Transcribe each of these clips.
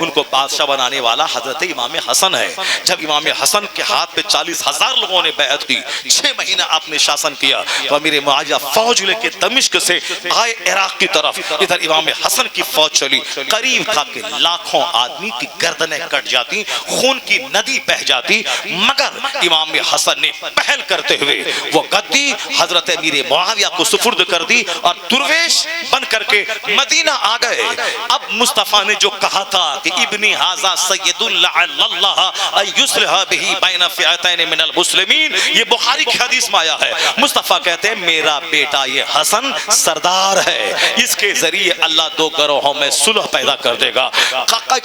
ان کو بادشاہ بنانے والا حضرت امام حسن ہے۔ جب امام حسن کے ہاتھ پہ 40,000 لوگوں نے بیعت کی، 6 مہینہ آپ نے شاسن کیا، تو امیر معاویہ فوج لے کے دمشق سے آئے عراق کی طرف۔ ادھر امام حسن کی فوج چلی، قریب تھا کہ لاکھوں آدمی کی گردنیں کٹ جاتی، خون کی ندی بہہ جاتی، مگر امام حسن نے پہل کرتے ہوئے وہ گدی حضرت امیر معاویہ کو سپرد کر دی اور درویش بن کر کے مدینہ آ گئے۔ اب مصطفیٰ نے جو کہا تھا کہ ابنی ھذا سید لعل اللہ ان یصلح بہ بین فئتین من المسلمین، یہ بخاری کی حدیث میں آیا ہے۔ مصطفیٰ کہتے ہیں میرا بیٹا یہ حسن سردار ہے، اس کے ذریعے اللہ دو گروہوں میں صلح پیدا کر دے گا۔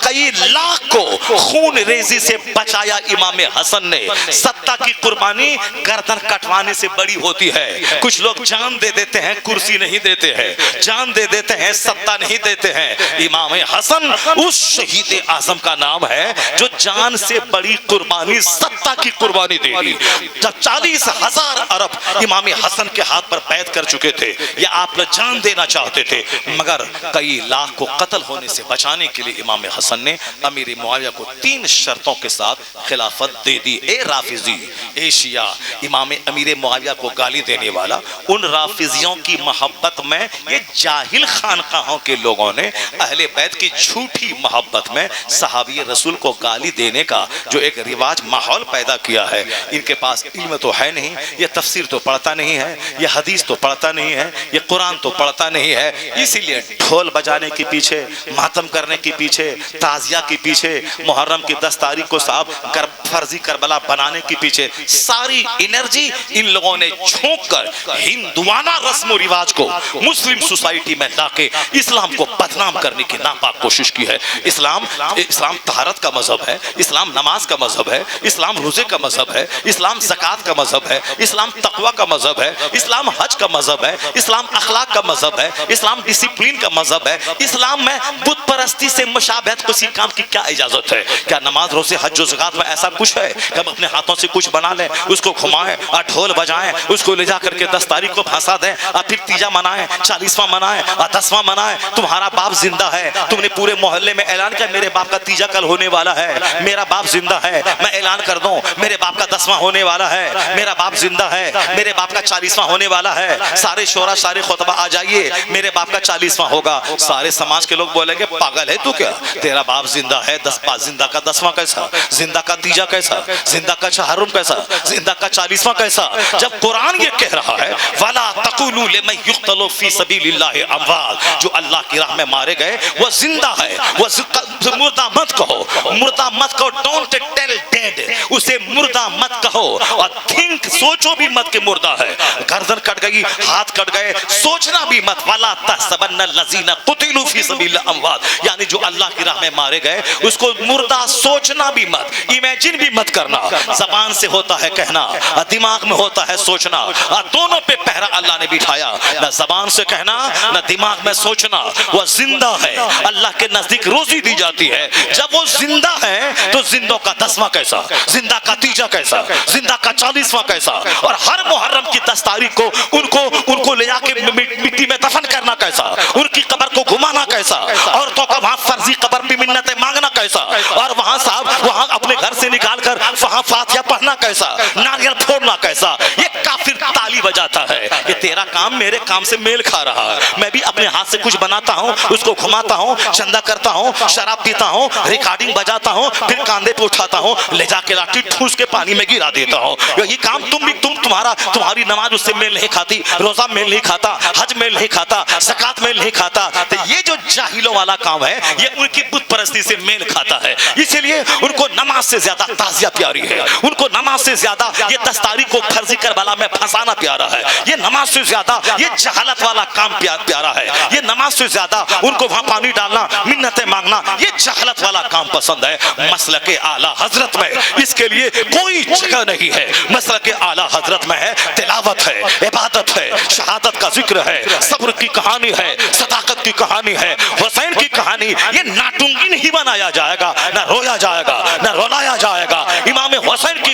کئی لاکھ کو خون ریزی سے بچایا امام حسن نے۔ ستہ کی قربانی گردن کٹوانے سے بڑی ہوتی ہے۔ کچھ لوگ جان دے دیتے ہیں، کرسی نہیں دیتے ہیں، جان دے دیتے ہیں، ستہ نہیں دیتے ہیں۔ امام حسن اس شہید اعظم کا نام ہے جو جان سے بڑی قربانی ستہ کی قربانی دے دی۔ جب 40,000 عرب امام حسن کے ہاتھ پر بیعت کر چکے تھے یا آپ نے جان دینا چاہتے تھے، مگر کئی لاکھ کو قتل ہونے سے بچانے کے لیے امام حسن نے امیر معاویہ کو 3 شرطوں کے ساتھ خلافت دے دی۔ اے رافضی، اے شیعہ، امام امیر معاویہ کو گالی دینے والا، ان رافضیوں کی محبت میں یہ جاہل خانقاہوں کے لوگوں نے اہل بیت کی جھوٹی محبت میں صحابی رسول کو گالی دینے کا جو ایک رواج ماحول پیدا کیا ہے۔ ان کے پاس علم تو ہے نہیں، یہ تفسیر تو پڑھتا نہیں ہے، یہ حدیث تو پڑھتا نہیں ہے، یہ قرآن تو پڑھتا نہیں ہے، اسی لیے ڈھول بجانے کے پیچھے، ماتم کرنے کے پیچھے، تعزیہ کے پیچھے، محرم کی 10 تاریخ کو صاحب فرضی کربلا بنانے کے پیچھے ساری انرجی ان لوگوں نے چھونک کر ہندوانہ رسم و رواج کو مسلم سوسائٹی میں لا کے اسلام کو بدنام کرنے کی ناپاک کوشش کی ہے۔ اسلام طہارت کا مذہب ہے، اسلام نماز کا مذہب ہے، اسلام روزے کا مذہب ہے، اسلام زکوٰۃ کا مذہب ہے، اسلام تقوی کا مذہب ہے، اسلام حج کا مذہب ہے، اسلام اخلاق کا مذہب ہے، اسلام ڈسپلین کا مذہب ہے۔ اسلام میں بت پرستی سے مشابہت کسی کام کی کیا اجازت ہے؟ کیا نماز روزے حج و زکوٰۃ میں ایسا کچھ ہے کہ ہم اپنے ہاتھوں سے کچھ بنا لیں، اس کو گھمائیں اور ڈھول بجائیں، اس کو لے جا کر کے 10 تاریخ کو پھانسا دیں اور پھر تیجا منائیں، 40واں منائیں اور 10واں منائیں؟ تمہارا باپ زندہ ہے، تم نے پورے محلے میں اعلان کیا میرے باپ کا تیجا کل ہونے والا ہے، میرا باپ زندہ ہے، میں اعلان کر دوں میرے باپ کا 10واں ہونے والا ہے، میرا باپ زندہ ہے، میرے باپ کا 40واں ہونے والا ہے، سارے شورا سارے خطبہ آ جائیے، میرے باپ کا 40واں ہوگا۔ سارے سماج کے لوگ بولیں گے پاگل ہے تو کیا، تیرا باپ زندہ ہے، زندہ کا 10واں کیسا، زندہ کا تیجا کیسا، زندہ کا چہارم کیسا، زندہ کا 40واں کیسا؟ جب قرآن یہ کہہ رہا ہے وَلَا تَقُولُوا لِمَن يُقْتَلُ فِي سَبِيلِ اللَّهِ أَمْوَاتٌ، جو اللہ کی راہ میں مارے گئے وہ زندہ ہے، وہ مردہ مت کہو، مردہ مت کہو، ڈونٹ ٹیل ڈیڈ، اسے مردہ مت کہو، اور تھنک سوچو بھی مت کہ مردہ ہے۔ گردن کٹ گئی، ہاتھ کٹ گئے، سوچنا بھی مت۔ وَلَا تَحْسَبَنَّ الَّذِينَ قُتِلُوا فِي سَبِيلِ اللَّهِ أَمْوَاتٌ، یعنی جو اللہ کی راہ میں مارے گئے اس کو مردہ سوچنا بھی مت، امیجن بھی مت کرنا۔ زبان سے ہوتا ہے کہنا، دماغ میں ہوتا ہے سوچنا، دونوں پہ پہرا اللہ نے بٹھایا، نہ زبان سے کہنا نہ دماغ میں سوچنا۔ وہ زندہ ہے، اللہ کے نزدیک روزی دی جاتی ہے۔ جب وہ زندہ ہے تو زندوں کا 10واں کیسا، زندہ کا تیجا کیسا، زندہ کا 40واں کیسا، اور ہر محرم کی 10 تاریخ کو ان کو لے جا کے مٹی میں دفن کرنا کیسا، ان کی قبر کو گھمانا کیسا، عورتوں کا وہاں فرضی قبر پہ منتیں مانگنا کیسا، اور وہاں صاحب وہاں اپنے گھر سے نکال کر وہاں فاتحہ پڑھنا کیسا، ناریل پھوڑنا کیسا۔ یہ کافر تالی بجاتا ہے کہ تیرا کام میرے کام سے میل کھا رہا ہے، میں بھی اپنے ہاتھ سے کچھ بناتا ہوں، اس کو گھماتا ہوں، چندہ کرتا ہوں، شراب پیتا ہوں، ریکارڈنگ بجاتا ہوں، پھر کاندھے پہ اٹھاتا ہوں، لے جا کے لاٹھی ٹھوس کے پانی میں گرا دیتا ہوں۔ یہ کام تمہاری نماز اس سے میل نہیں کھاتی، روزہ میل نہیں کھاتا، حج میل نہیں کھاتا، زکوٰۃ میل نہیں کھاتا۔ تو یہ جو جاہلوں والا کام ہے یہ ان کی بت پرستی سے میل کھاتا ہے، اسی لیے ان کو نماز سے زیادہ تعزیہ پیاری ہے، ان کو نماز سے زیادہ یہ 10 تاریخ کو فرضی کربلا میں پھنسانا پیارا ہے، یہ نماز سے زیادہ یہ جہالت والا کام پیارا ہے، یہ نماز سے زیادہ ان کو وہاں پانی ڈالنا، منتیں مانگنا، یہ جہالت والا کام پسند ہے۔ مسلک اعلیٰ حضرت میں اس کے لیے کوئی جگہ نہیں ہے۔ مسلک اعلیٰ حضرت میں ہے تلاوت ہے، عبادت ہے، شہادت کا ذکر ہے، صبر کی کہانی ہے، صداقت کی کہانی ہے، حسین کی کہانی۔ یہ ناٹنگی نہیں بنایا جائے گا، نہ رویا جائے گا، نہ رولایا جائے گا۔ امام حسین کی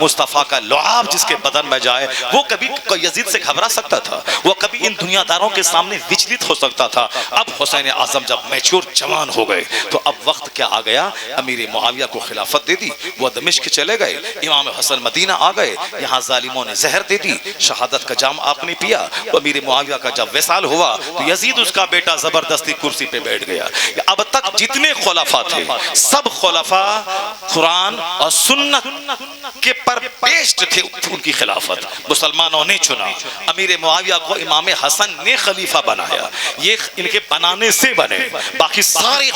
مصطفیٰ کا لعاب جس کے بدن میں جائے وہ کبھی یزید سے گھبرا سکتا تھا, وہ کبھی ان دنیا داروں کے سامنے وچلت ہو سکتا تھا. اب حسین اعظم جب میچور جوان ہو گئے تو اب وقت کیا آ گیا, امیر معاویہ کو خلافت دے دی, وہ دمشق چلے گئے, امام حسن مدینہ آ گئے, یہاں ظالموں نے زہر دے دی, شہادت کا جام آپ نے پیا. امیر معاویہ کا جب وصال ہوا تو یزید اس کا بیٹا زبردستی کرسی پہ بیٹھ گیا. اب تک جتنے خلفاء تھے سب خلفاء قرآن اور سنت کے پر پیشٹ تھے ان کی خلافت. مسلمانوں نے چنا, امیر معاویہ کو امام حسن نے خلیفہ بنایا, یہ ان کے بنانے سے بنے. باقی ساری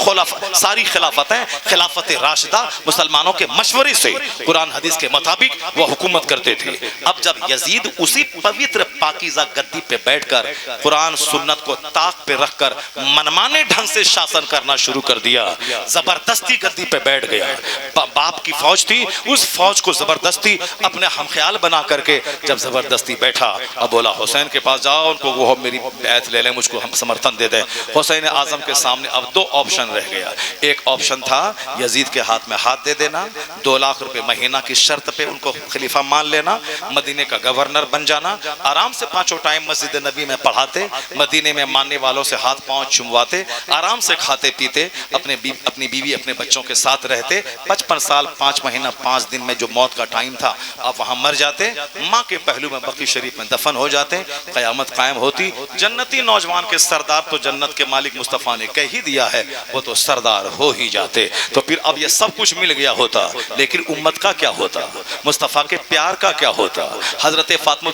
خلافتیں خلافت راشدہ مسلمانوں کے مشورے سے قرآن حدیث کے مطابق وہ حکومت کرتے تھے. اب جب یزید اسی پوتر پاکیزہ گدی پہ بیٹھ کر قرآن سنت کو طاق پہ رکھ کر منمانے ڈھنگ سے شاسن کرنا شروع کر دیا, زبردستی گدی پہ بیٹھ گیا. باپ کی فوج تھی, اس فوج کو زبردستی اپنے ہم خیال بنا کر کے جب زبردستی بیٹھا, اب بولا حسین کے پاس جاؤ, ان کو وہ میری بیعت لے لیں, مجھ کو ہم سمرتھن دے دیں. حسین اعظم کے سامنے اب دو آپشن رہ گیا. ایک آپشن تھا یزید کے ہاتھ میں ہاتھ دے دینا, 2 لاکھ روپے مہینہ کی شرط پہ ان کو خلیفہ مان لینا, مدینے کا گورنر بن جانا, آرام سے 5 ٹائم مسجد نبی میں پڑھاتے, مدینے میں ماننے والوں سے ہاتھ پاؤں چمواتے, آرام سے کھاتے پیتے, اپنی بیوی اپنے بچوں کے ساتھ رہتے. 55 سال 5 مہینہ 5 دن میں جو موت کا ٹائم تھا آپ وہاں مر جاتے, ماں کے پہلو میں بقی شریف میں دفن ہو جاتے, قیامت قائم ہوتی. جنتی نوجوان کے سردار تو جنت کے مالک مصطفیٰ نے کہہ ہی دیا ہے, وہ تو سردار ہو ہی جاتے. تو پھر اب یہ سب کچھ مل گیا ہوتا, لیکن امت کا کیا ہوتا, مصطفیٰ کے پیار کا کیا ہوتا, حضرت فاطمہ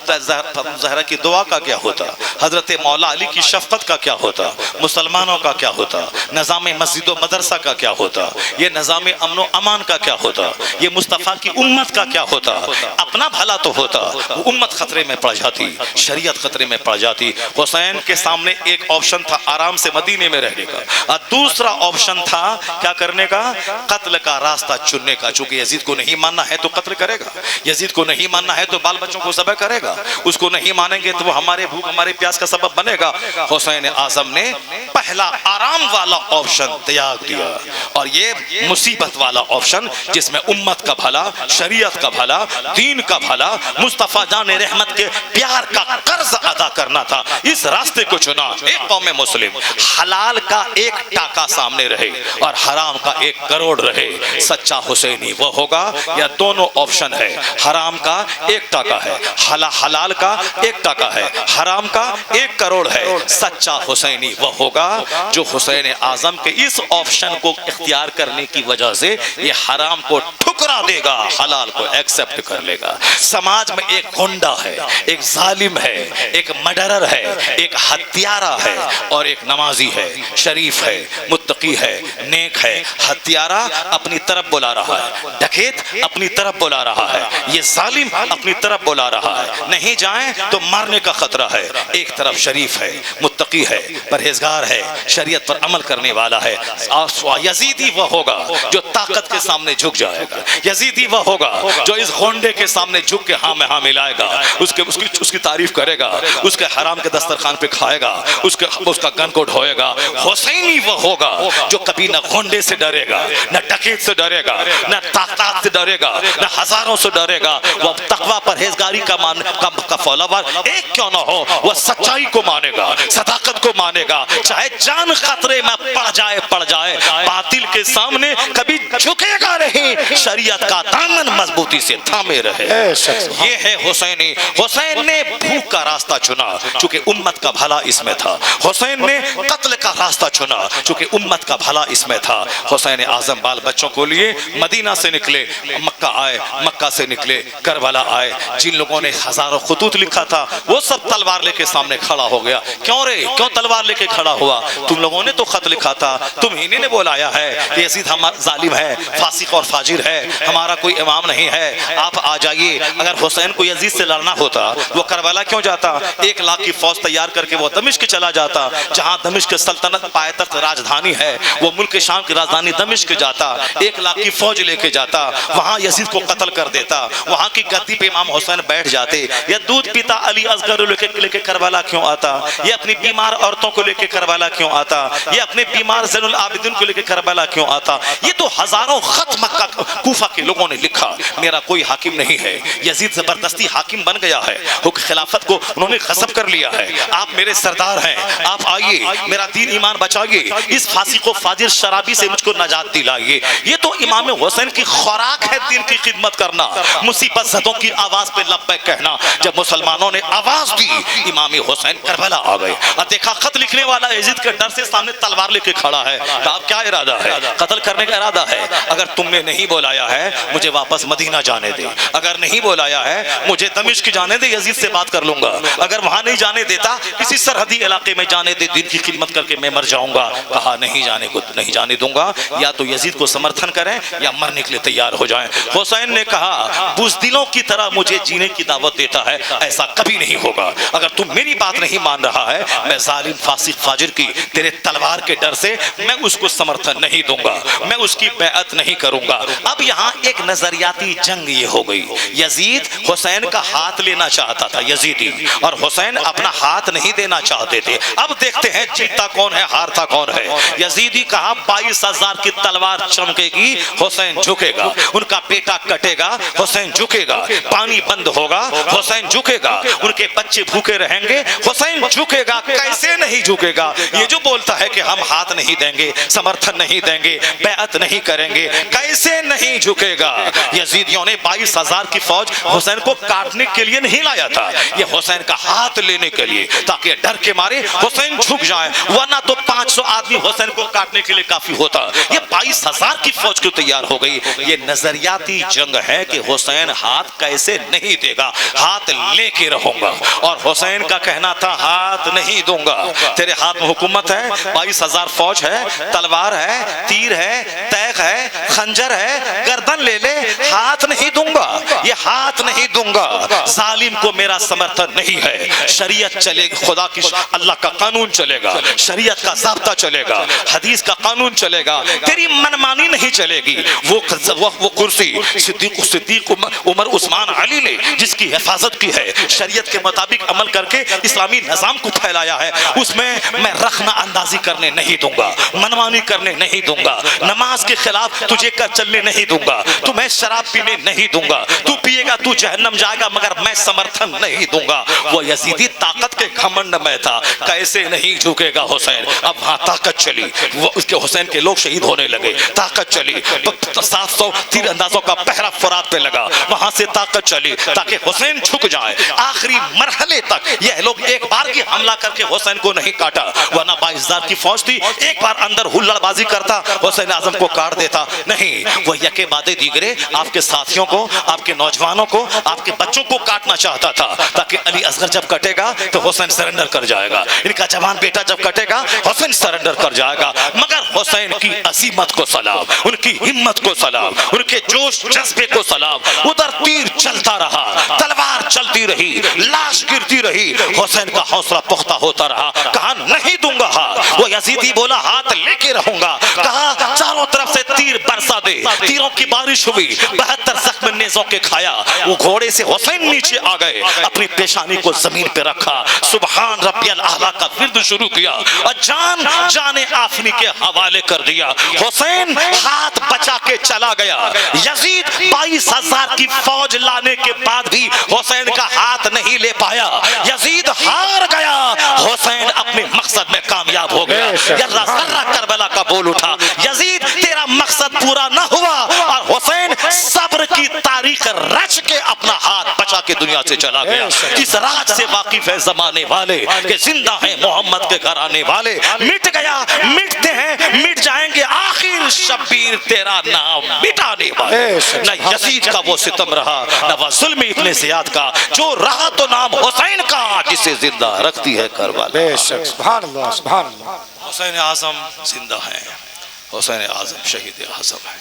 زہرا کی دعا کا کیا ہوتا, حضرت مولا علی کی شفقت کا کیا ہوتا, مسلمانوں کا کیا ہوتا, نظام مسجد و مدرسہ کا کیا ہوتا, یہ نظام امن و امان کا کیا ہوتا, یہ مصطفیٰ کی امت کا کیا ہوتا. اپنا بھلا تو ہوتا, امت خطرے میں پڑ جاتی, شریعت خطرے میں پڑ جاتی. حسین کے سامنے ایک آپشن تھا آرام سے مدینے میں رہنے کا, اور دوسرا آپشن تھا کیا کرنے کا, قتل کا راستہ چننے کا. چونکہ یزید کو نہیں ماننا ہے تو قتل کرے گا, یزید کو نہیں ماننا ہے تو بال بچوں کو ذبح کرے گا, اس کو نہیں مانیں گے تو وہ ہمارے بھوک ہمارے پیاس کا سبب بنے گا. حسین اعظم نے پہلا آرام والا آپشن تیاگ دیا, اور یہ مصیبت والا آپشن جس میں امت کا بھلا, شریعت کا بھلا, دین کا بھلا, مصطفیٰ جان رحمت کے پیار کا قرض ادا کرنا تھا, اس راستے کو چنا. ایک قوم مسلم حلال کا 1 ٹاکا سامنے رہے اور حرام کا 1 کروڑ رہے, سچا حسینی وہ ہوگا. یا دونوں آپشن ہے, حرام کا 1 ٹاکا ہے, حلال کا 1 ٹاکا ہے, حرام کا 1 کروڑ ہے. سچا حسینی وہ ہوگا جو حسین اعظم کے اس آپشن کو اختیار کرنے کی وجہ سے یہ حرام کو ٹھکرا دے گا, حلال کو ایکسپٹ کر لے گا. سماج میں ایک گنڈا ہے, ایک ظالم ہے, ایک مڈرر ہے, ایک ہتھیارہ ہے, اور ایک نمازی ہے, شریف ہے, متقی ہے, نیک ہے. ہتھیارہ اپنی طرف بلا رہا ہے, ڈکیت اپنی طرف بلا رہا ہے, یہ ظالم اپنی طرف بلا رہا ہے. نہیں جائیں تو مارنے کا خطرہ ہے. ایک طرف شریف ہے, متقی ہے, پرہیزگار ہے, شریعت پر عمل کرنے والا ہے. یزیدی وہ ہوگا جو طاقت کے سامنے جھک جائے گا, یزیدی وہ ہوگا جو اس گھونڈے کے سامنے جھک کے ہاں میں ہاں ملائے گا, اس کی تعریف کرے گا, اس کے حرام کے دسترخوان پہ کھائے گا, اس کا گن کو ڈھوئے گا. حسینی وہ ہوگا جو کبھی نہ گھونڈے سے ڈرے گا, نہ ڈکیت سے ڈرے گا, نہ طاقت سے ڈرے گا, نہ ہزاروں سے ڈرے گا. وہ تقوی پرہیزگاری کا فالوور ایک کیوں نہ ہو, وہ سچائی کو مانے گا, صداقت کو مانے گا, چاہے جان خطرے میں پڑ جائے, باطل کے سامنے کبھی جھکے گا نہیں, شریعت کا دامن مضبوطی سے تھامے رہے. یہ ہے حسینی. حسین نے بھوک کا راستہ چنا چونکہ امت کا بھلا اس میں تھا. حسین نے قتل کا راستہ چنا چونکہ امت کا بھلا اس میں تھا. حسین اعظم بال بچوں کو لیے مدینہ سے نکلے, مکہ آئے, مکہ سے نکلے کربلا آئے. جن لوگوں نے ہزاروں خطوط لکھا تھا وہ سب تلوار لے کے سامنے کھڑا ہو گیا. کیوں رے, کیوں تلوار لے کے کھڑا ہوا؟ تم لوگوں نے تو خط لکھا تھا, تم ہی نے بولایا ہے کہ یزید ہمارا ظالم ہے, فاسق اور فاجر ہے, ہمارا کوئی امام نہیں ہے, آپ آ جائیے. اگر حسین کو یزید سے لڑنا ہوتا وہ کربلا کیوں جاتا؟ 1 لاکھ کی فوج تیار کر کے وہ دمشق چلا جاتا, جہاں دمشق سلطنت پائے تخت راجدھانی ہے. وہ ملک شام کی راجدھانی دمشق جاتا, 1 لاکھ کی فوج لے کے جاتا, وہاں یزید کو قتل کر دیتا, وہاں کی گدی پہ امام حسین بیٹھ جاتے. یہ دودھ پیتا علی اصغر لے کے کربلا کیوں آتا؟ یہ اپنی بیمار عورتوں کو لے کے کربلا کیوں آتا؟ یہ اپنے بیمار زین العابدین کو لے کے کربلا کیوں آتا؟ یہ تو ہزاروں خط مکہ کوفہ کے لوگوں نے لکھا میرا کوئی حاکم نہیں ہے، یزید زبردستی حاکم بن گیا ہے، خلافت کو انہوں نے غصب کر لیا ہے، آپ میرے سردار ہیں، آپ آئیے میرا دین ایمان بچائیے، اس فاسق و فاجر شرابی سے مجھ کو نجات دلائیے۔ یہ تو امام حسین کی خوراک ہے، دین کی خدمت کرنا، مصیبت زدوں کی آواز پہ لبیک کہنا۔ جب مسلمانوں نے آواز دی امام حسین کربلا آ گئے اور دیکھا خط لکھنے والا یزید کے ڈر سے سامنے تلوار لے کے کھڑا ہے، کہا اب کیا ارادہ ہے؟ قتل کرنے کا ارادہ ہے؟ اگر تم نے نہیں بلایا ہے مجھے واپس مدینہ جانے دے، اگر نہیں بلایا ہے مجھے دمشق جانے دے، یزید سے بات کر لوں گا، اگر وہاں نہیں جانے دیتا کسی سرحدی علاقے میں جانے دے، دین کی خدمت کر کے میں مر جاؤں گا۔ کہا نہیں جانے دوں گا، یا تو یزید کو سمرتھن کریں یا مرنے کے لیے تیار ہو جائیں۔ حسین نے کہا بزدلوں کی طرح مجھے جینے کی دعوت دیتا ہے، ایسا کبھی نہیں ہوگا، اگر تم میری بات نہیں مان رہا ہے میں ظالم فاسق فاجر کی تیرے تلوار کے ڈر سے میں اس کو سمرتھن نہیں دوں گا، میں اس کی بیعت نہیں کروں گا۔ اب یہاں ایک نظریاتی جنگ یہ ہو گئی، یزید حسین کا ہاتھ لینا چاہتا تھا یزیدی، اور حسین اپنا ہاتھ نہیں دینا چاہتے تھے۔ اب دیکھتے ہیں جیتا کون ہے ہارتا کون ہے۔ یزیدی کہا 22,000 کی تلوار چمکے گی حسین جھکے گا، ان کا بیٹا کٹے گا حسین جھکے گا، پانی بند ہوگا حسین جھکے گا، ان کے بچے بھوکے رہیں گے حسین جھکے گا۔ کیسے نہیں جھکے گا؟ یہ جو بولتا ہے کہ ہم ہاتھ نہیں دیں گے، سمرتھن نہیں دیں گے، بیعت نہیں کریں گے، کیسے نہیں جھکے گا؟ یزیدیوں نے 22,000 کی فوج حسین کو کاٹنے کے لیے نہیں لایا تھا، یہ حسین کا ہاتھ لینے کے لیے، تاکہ ڈر کے مارے حسین جھک جائے، ورنہ تو 500 آدمی حسین کو کاٹنے کے لیے کافی ہوتا۔ یہ 22,000 کی فوج کیوں تیار ہو گئی؟ یہ نظریاتی جنگ ہے کہ حسین ہاتھ کیسے نہیں دے گا، ہاتھ لے کے رہوں گا۔ اور حسین کا کہنا تھا ہاتھ نہیں دوں گا، تیرے ہاتھ میں حکومت ہے، 22,000 فوج ہے، تلوار ہے، تیر ہے، تیغ ہے، خنجر ہے، گردن لے لے، ہاتھ نہیں دوں گا، یہ ہاتھ نہیں دوں گا۔ ظالم کو میرا سمرتھن نہیں ہے، شریعت چلے گا، خدا کی اللہ کا قانون چلے گا، شریعت کا ضابطہ چلے گا، حدیث کا قانون چلے گا، تیری منمانی نہیں چلے گی۔ وہ کرسی صدیق عمر عثمان علی نے جس کی حفاظت کی ہے، شریعت کے مطابق عمل کر کے اسلامی نظام کو پھیلایا ہے، اس میں میں رخنہ اندازی کرنے نہیں دوں گا، منمانی کرنے نہیں دوں گا، نماز کے خلاف تجھے کر چلنے نہیں دوں گا، تمہیں شراب پینے نہیں دوں گا، تو پیے گا تو جہنم جائے گا، مگر میں سمرتھن نہیں دوں گا۔ وہ یزیدی طاقت کے گھمنڈ میں تھا، کیسے نہیں جھکے گا حسین۔ اب وہاں طاقت چلی، وہ اس کے حسین کے لوگ شہید ہونے لگے، طاقت چلی، 700 تیر اندازوں کا پہرا فرات پہ لگا، وہاں سے طاقت چلی تاکہ حسین جھک جائے۔ آخری مرحلے تک یہ لوگ ایک بار کی حملہ کر کے حسین کو نہیں کاٹا، ورنہ 22,000 کی فوج تھی، ایک بار اندر ہلڑ بازی کرتا حسین اعظم کو کاٹ دیتا۔ نہیں، وہ یکے بعد دیگرے آپ کے ساتھیوں کو، آپ کے نوجوانوں کو، آپ کے بچوں کو کاٹنا چاہتا تھا، تاکہ علی اصغر جب کٹے گا تو حسین سرنڈر کر جائے گا، ان کا جوان بیٹا جب کٹے گا حسین سرنڈر کر جائے گا۔ مگر حسین کی عظمت کو سلام، ان کی ہمت کو سلام، ان کے جوش جذبے کو سلام۔ ادھر تیر چلتا رہا، تلوار چلتی رہی، لاش گرتی رہی، حسین کا حوصلہ پختہ ہوتا رہا۔ کہا نہیں دوں گا ہاتھ، وہ یزیدی بولا ہاتھ لے کے رہوں گا۔ کہا چاروں طرف سے تیر برسا دے، تیروں کی بارش ہوئی، 72 زخم نیزوں کے کھایا۔ وہ گھوڑے سے حسین نیچے آ گئے، اپنی پیشانی کو زمین پہ رکھا، سبحان ربی الاعلیٰ کا ورد شروع کیا اور جان آفنی کے حوالے کر دیا۔ حسین ہاتھ بچا کے چلا گیا۔ یزید 22,000 کی فوج لانے کے بعد بھی حسین کا ہاتھ نہیں لے پایا، یزید ہار گیا، حسین اپنے مقصد میں کامیاب ہو گیا۔ ذرہ ذرہ کربلا کا بول اٹھا، یزید تیرا مقصد پورا نہ ہوا، اور حسین صبر کی تاریخ رچ کے اپنا ہاتھ بچا کے دنیا سے چلا گیا۔ اس راج سے واقف ہے زمانے والے کہ زندہ ہیں محمد کے گھر آنے والے، مٹ گیا مٹتے ہیں مٹ جائیں گے، آخر شبیر تیرا نام مٹانے والے۔ نہ یزید کا وہ ستم رہا، نہ وہ ظلم ابن زیاد کا، جو رہا تو نام حسین کا جسے زندہ رکھتی ہے کربلا۔ بے شک، سبحان اللہ سبحان اللہ۔ حسین اعظم زندہ ہیں، حسین اعظم شہید اعظم ہیں،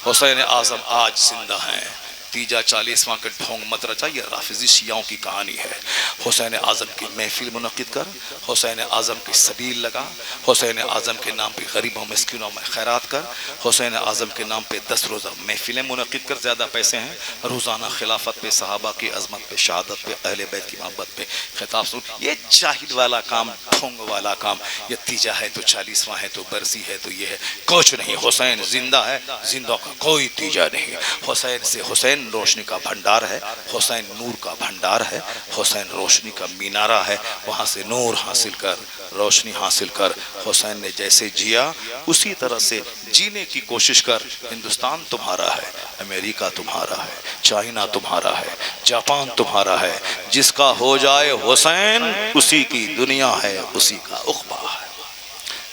حسین اعظم آج زندہ ہیں۔ تیجا 40واں کا ڈھونگ مت رچا، یہ رافضی شیعوں کی کہانی ہے۔ حسین اعظم کی محفل منعقد کر، حسین اعظم کی سبیل لگا، حسین اعظم کے نام پہ غریبوں مسکینوں میں خیرات کر، حسین اعظم کے نام پہ 10 روزہ محفلیں منعقد کر، زیادہ پیسے ہیں، روزانہ خلافت پہ، صحابہ کی عظمت پہ، شہادت پہ، اہل بیت کی محبت پہ خطاب سن۔ یہ جاہل والا کام، ڈھونگ والا کام، یہ تیجا ہے تو 40واں ہے تو برسی ہے تو یہ ہے، کچھ نہیں۔ حسین زندہ ہے، زندہ کا کوئی تیجا نہیں۔ حسین سے حسین روشنی کا بھنڈار ہے، حسین نور کا بھنڈار ہے، حسین روشنی کا مینارہ ہے، وہاں سے نور حاصل کر، روشنی حاصل کر۔ حسین نے جیسے جیا اسی طرح سے جینے کی کوشش کر۔ ہندوستان تمہارا ہے، امریکہ تمہارا ہے، چائنا تمہارا ہے، جاپان تمہارا ہے، جس کا ہو جائے حسین اسی کی دنیا ہے، اسی کا عقبہ ہے۔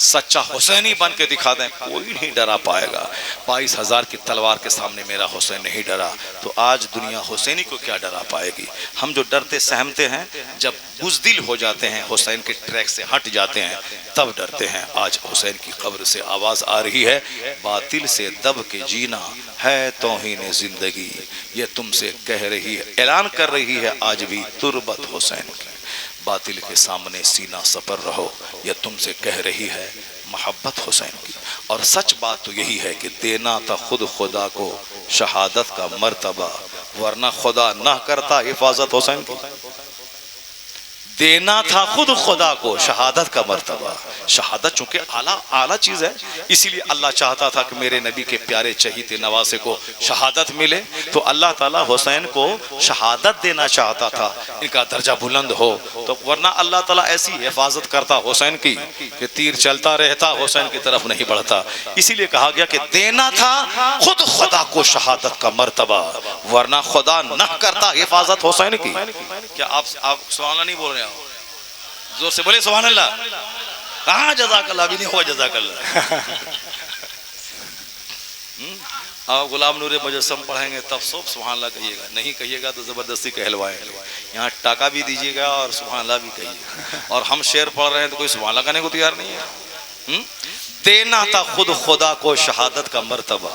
سچا حسینی بن کے دکھا دیں، کوئی نہیں ڈرا پائے گا۔ 22,000 کی تلوار کے سامنے میرا حسین نہیں ڈرا، تو آج دنیا حسینی کو کیا ڈرا پائے گی؟ ہم جو ڈرتے سہمتے ہیں، جب بزدل ہو جاتے ہیں، حسین کے ٹریک سے ہٹ جاتے ہیں، تب ڈرتے ہیں۔ آج حسین کی قبر سے آواز آ رہی ہے، باطل سے دب کے جینا ہے توہین زندگی، یہ تم سے کہہ رہی ہے، اعلان کر رہی ہے آج بھی تربت حسین کی۔ باطل کے سامنے سینہ سپر رہو، یہ تم سے کہہ رہی ہے محبت حسین کی۔ اور سچ بات تو یہی ہے کہ دینا تھا خود خدا کو شہادت کا مرتبہ، ورنہ خدا نہ کرتا حفاظت حسین کی۔ دینا تھا خود خدا کو شہادت کا مرتبہ، شہادت چونکہ اعلیٰ چیز ہے، اسی لیے اللہ چاہتا تھا کہ میرے نبی کے پیارے چہیتے نواسے کو شہادت ملے، تو اللہ تعالیٰ حسین کو شہادت دینا چاہتا تھا، ان کا درجہ بلند ہو، تو ورنہ اللہ تعالیٰ ایسی حفاظت کرتا حسین کی کہ تیر چلتا رہتا، حسین کی طرف نہیں بڑھتا۔ اسی لیے کہا گیا کہ دینا تھا خود خدا کو شہادت کا مرتبہ، ورنہ خدا نہ کرتا حفاظت حسین کی۔ کیا آپ سبحان اللہ نہیں بول رہے ہیں؟ زور سے بولے سبحان اللہ۔ کہاں جزاک اللہ بھی نہیں ہوا جزاک اللہ۔ آپ غلام نور مجسم پڑھیں گے تب سب سبحان اللہ کہیے گا، نہیں کہیے گا تو زبردستی کہلوائیں گے۔ یہاں ٹاکا بھی دیجیے گا اور سبحان اللہ بھی کہیے گا، اور ہم شعر پڑھ رہے ہیں تو کوئی سبحان اللہ کہنے کو تیار نہیں ہے۔ دینا تھا خود خدا کو شہادت کا مرتبہ،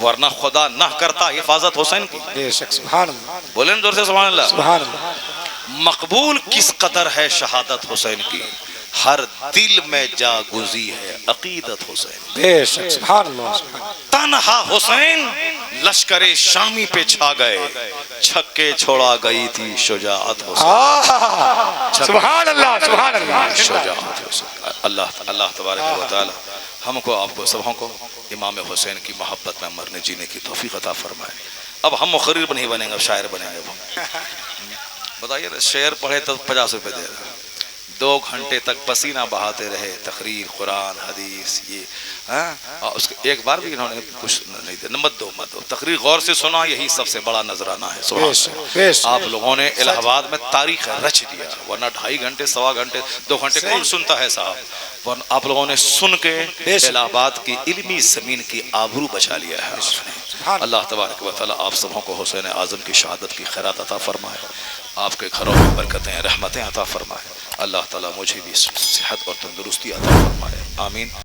ورنہ خدا نہ کرتا حفاظت حسین کی۔ بے شک سبحان اللہ، بولیں زور سے سبحان اللہ۔ سبحان اللہ۔ مقبول کس قدر ہے شہادت حسین کی، ہر دل میں جا گزی ہے عقیدت حسین۔ بے شک سبحان اللہ۔ تنہا حسین لشکر شامی پہ چھا گئے، چھکے چھوڑا گئی تھی شجاعت حسین۔ سبحان اللہ، سبحان اللہ۔ شجاعت حسین۔ اللہ تبارک و تعالی ہم کو، آپ کو، سبوں کو امام حسین کی محبت میں مرنے جینے کی توفیق عطا فرمائے۔ اب ہم مخرر نہیں بنیں گے، اب شاعر بنیں گے۔ بتائیے شعر پڑھے تو 50 روپے دے رہا، 2 گھنٹے تک پسینہ بہاتے رہے، تقریر، قرآن، حدیث، یہ اس کے ایک بار بھی انہوں نے کچھ نہیں دیا۔ مت دو تقریر غور سے سنا، یہی سب سے بڑا نذرانہ ہے۔ سبحان اللہ۔ آپ لوگوں نے الہ آباد میں تاریخ رچ دیا، ورنہ 2.5 گھنٹے، 1.25 گھنٹے، 2 گھنٹے کون سنتا ہے صاحب؟ ورنہ آپ لوگوں نے سن کے الہ آباد کی علمی زمین کی آبرو بچا لیا ہے۔ اللہ تبارک و تعالی آپ سبوں کو حسین اعظم کی شہادت کی خیرات عطا فرمائے، آپ کے گھروں میں برکتیں، رحمتیں عطا فرمائے۔ اللہ تعالیٰ مجھے بھی صحت اور تندرستی عطا فرمائے، آمین۔